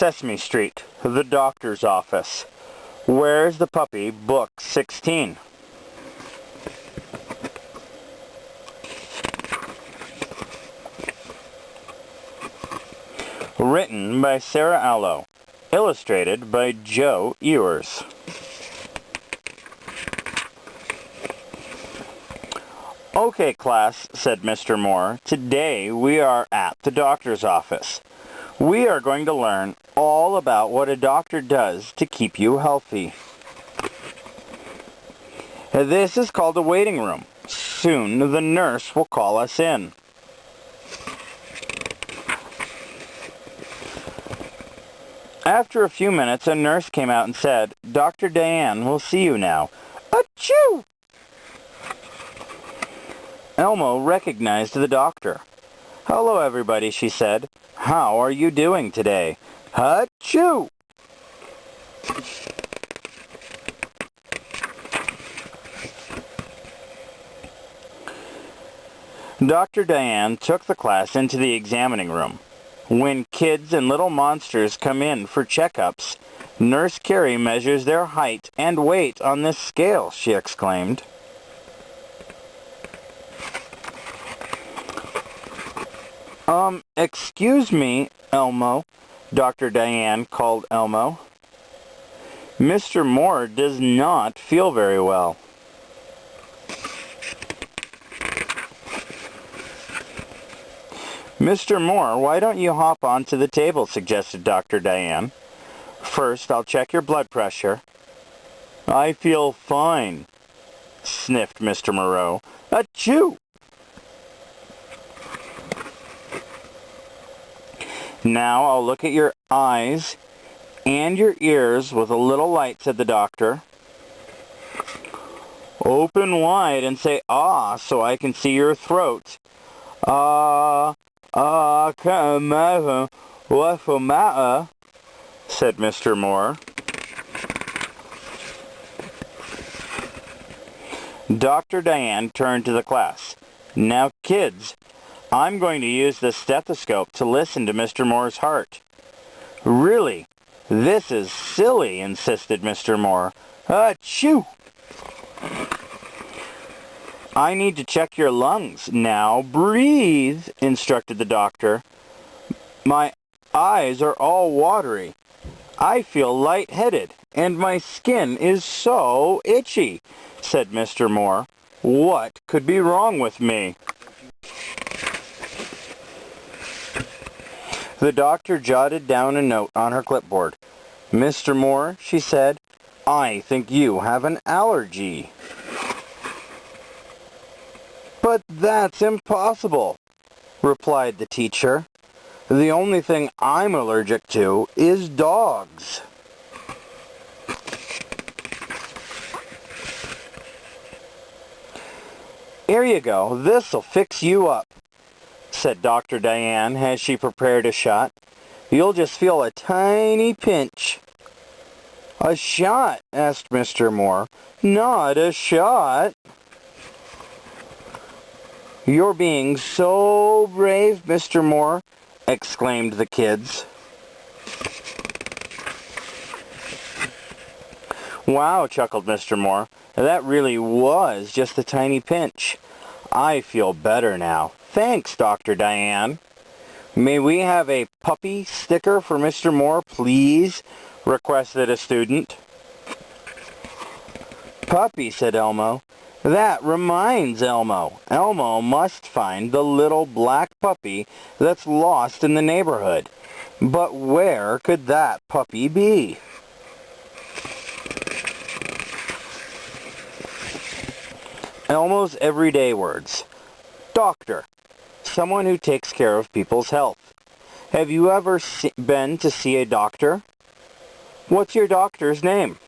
Sesame Street, the doctor's office. Where's the Puppy, Book 16? Written by Sarah Allo. Illustrated by Joe Ewers. "Okay, class," said Mr. Moore. "Today we are at the doctor's office. We are going to learn all about what a doctor does to keep you healthy. This is called a waiting room. Soon the nurse will call us in." After a few minutes, a nurse came out and said, "Dr. Diane will see you now." Achoo! Elmo recognized the doctor. "Hello, everybody," she said. "How are you doing today?" Achoo! Dr. Diane took the class into the examining room. "When kids and little monsters come in for checkups, Nurse Carrie measures their height and weight on this scale," she exclaimed. Excuse me, Elmo," Dr. Diane called Elmo. "Mr. Moore does not feel very well." "Mr. Moore, why don't you hop onto the table?" suggested Dr. Diane. "First, I'll check your blood pressure." "I feel fine," sniffed Mr. Moreau. Achoo! "Now I'll look at your eyes and your ears with a little light," said the doctor. "Open wide and say 'ah' so I can see your throat." Come over. What's the matter?" said Mr. Moore. Dr. Diane turned to the class. "Now, kids, I'm going to use the stethoscope to listen to Mr. Moore's heart." "Really? This is silly," insisted Mr. Moore. Achoo! "I need to check your lungs. Now breathe," instructed the doctor. "My eyes are all watery. I feel lightheaded, and my skin is so itchy," said Mr. Moore. "What could be wrong with me?" The doctor jotted down a note on her clipboard. "Mr. Moore," she said, "I think you have an allergy." "But that's impossible," replied the teacher. "The only thing I'm allergic to is dogs." "Here you go. This'll fix you up," said Dr. Diane as she prepared a shot. "You'll just feel a tiny pinch." "A shot?" asked Mr. Moore. "Not a shot." "You're being so brave, Mr. Moore," exclaimed the kids. "Wow," chuckled Mr. Moore. "That really was just a tiny pinch. I feel better now. Thanks, Dr. Diane." "May we have a puppy sticker for Mr. Moore, please?" requested a student. "Puppy," said Elmo. "That reminds Elmo. Elmo must find the little black puppy that's lost in the neighborhood. But where could that puppy be?" Elmo's everyday words. Doctor. Someone who takes care of people's health. Have you ever been to see a doctor? What's your doctor's name?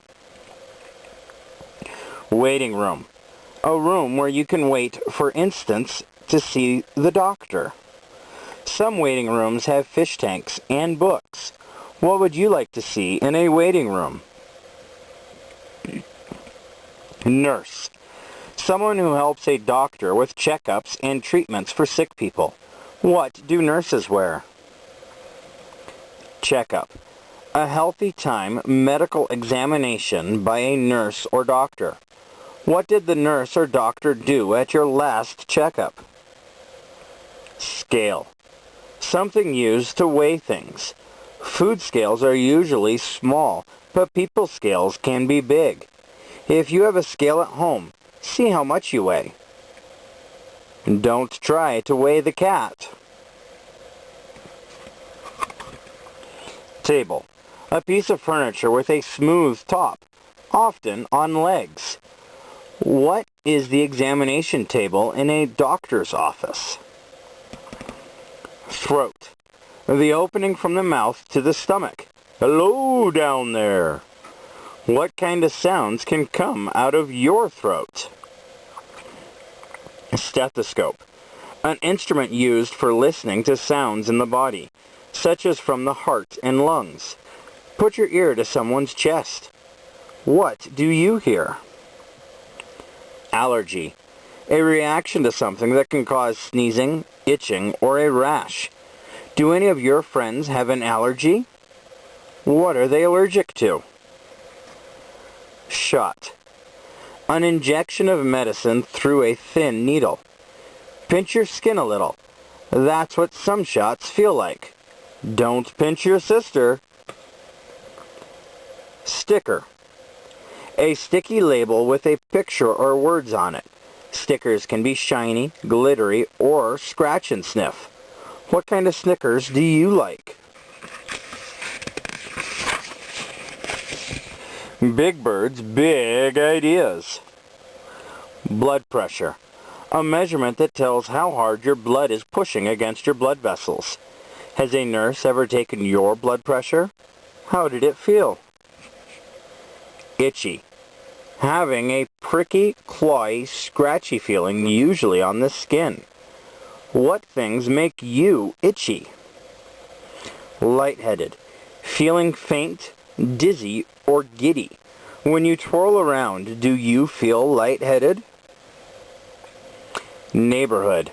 Waiting room. A room where you can wait, for instance, to see the doctor. Some waiting rooms have fish tanks and books. What would you like to see in a waiting room? Nurse. Someone who helps a doctor with checkups and treatments for sick people. What do nurses wear? Checkup. A healthy time medical examination by a nurse or doctor. What did the nurse or doctor do at your last checkup? Scale. Something used to weigh things. Food scales are usually small, but people's scales can be big. If you have a scale at home, see how much you weigh. Don't try to weigh the cat. Table. A piece of furniture with a smooth top, often on legs. What is the examination table in a doctor's office? Throat. The opening from the mouth to the stomach. Hello down there. What kind of sounds can come out of your throat? Stethoscope. An instrument used for listening to sounds in the body, such as from the heart and lungs. Put your ear to someone's chest. What do you hear? Allergy. A reaction to something that can cause sneezing, itching, or a rash. Do any of your friends have an allergy? What are they allergic to? Shot. An injection of medicine through a thin needle. Pinch your skin a little. That's what some shots feel like. Don't pinch your sister. Sticker. A sticky label with a picture or words on it. Stickers can be shiny, glittery, or scratch and sniff. What kind of Snickers do you like? Big Bird's Big Ideas. Blood pressure. A measurement that tells how hard your blood is pushing against your blood vessels. Has a nurse ever taken your blood pressure? How did it feel? Itchy. Having a pricky, clawy, scratchy feeling usually on the skin. What things make you itchy? Lightheaded. Feeling faint, dizzy, or giddy. When you twirl around, do you feel lightheaded? Neighborhood.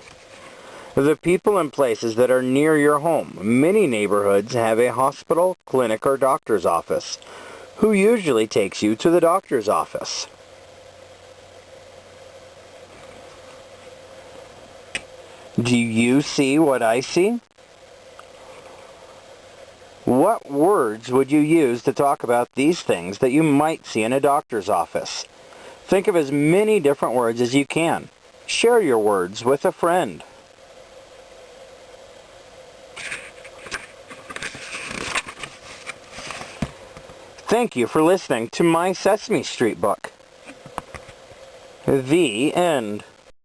The people and places that are near your home. Many neighborhoods have a hospital, clinic, or doctor's office. Who usually takes you to the doctor's office? Do you see what I see? What words would you use to talk about these things that you might see in a doctor's office? Think of as many different words as you can. Share your words with a friend. Thank you for listening to my Sesame Street book. The end.